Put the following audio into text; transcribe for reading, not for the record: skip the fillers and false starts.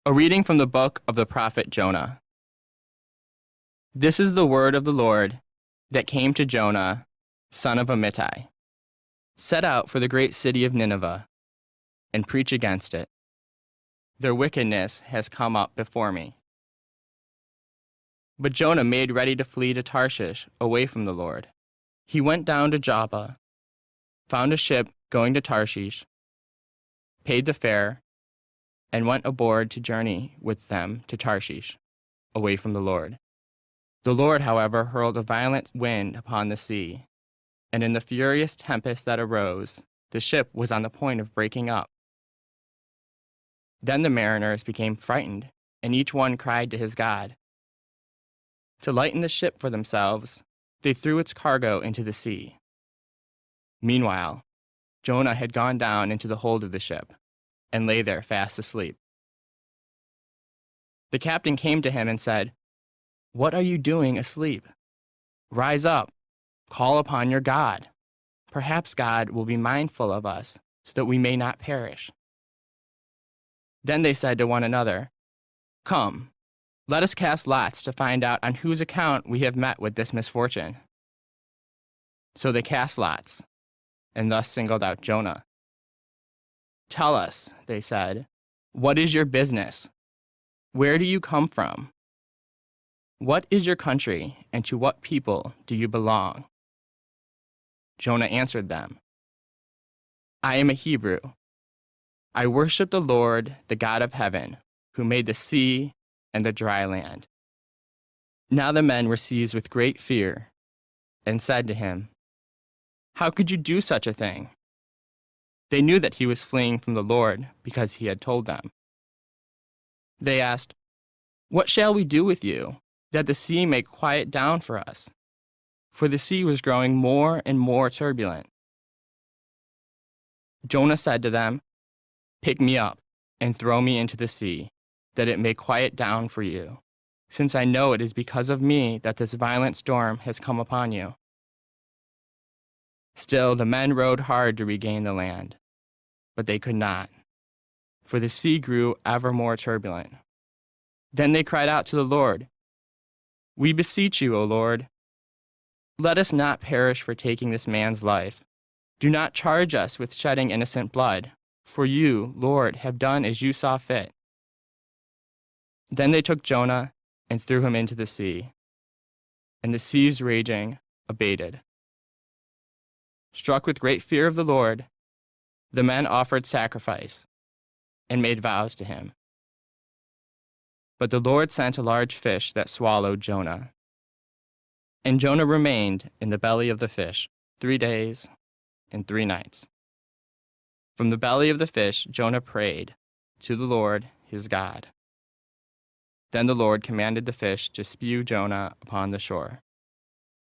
A reading from the book of the prophet Jonah. This is the word of the Lord that came to Jonah, son of Amittai. Set out for the great city of Nineveh, and preach against it. Their wickedness has come up before me. But Jonah made ready to flee to Tarshish away from the Lord. He went down to Joppa, found a ship going to Tarshish, paid the fare, and went aboard to journey with them to Tarshish, away from the Lord. The Lord, however, hurled a violent wind upon the sea, and in the furious tempest that arose, the ship was on the point of breaking up. Then the mariners became frightened, and each one cried to his God. To lighten the ship for themselves, they threw its cargo into the sea. Meanwhile, Jonah had gone down into the hold of the ship, and lay there fast asleep. The captain came to him and said, "What are you doing asleep? Rise up, call upon your God. Perhaps God will be mindful of us, so that we may not perish." Then they said to one another, "Come, let us cast lots to find out on whose account we have met with this misfortune." So they cast lots, and thus singled out Jonah. "Tell us," they said, "what is your business? Where do you come from? What is your country, and to what people do you belong?" Jonah answered them, "I am a Hebrew. I worship the Lord, the God of heaven, who made the sea and the dry land." Now the men were seized with great fear, and said to him, "How could you do such a thing?" They knew that he was fleeing from the Lord because he had told them. They asked, "What shall we do with you, that the sea may quiet down for us?" For the sea was growing more and more turbulent. Jonah said to them, "Pick me up and throw me into the sea, that it may quiet down for you, since I know it is because of me that this violent storm has come upon you." Still the men rowed hard to regain the land, but they could not, for the sea grew ever more turbulent. Then they cried out to the Lord, "We beseech you, O Lord, let us not perish for taking this man's life. Do not charge us with shedding innocent blood, for you, Lord, have done as you saw fit." Then they took Jonah and threw him into the sea, and the seas raging abated. Struck with great fear of the Lord, the men offered sacrifice and made vows to him. But the Lord sent a large fish that swallowed Jonah. And Jonah remained in the belly of the fish 3 days and 3 nights. From the belly of the fish Jonah prayed to the Lord his God. Then the Lord commanded the fish to spew Jonah upon the shore.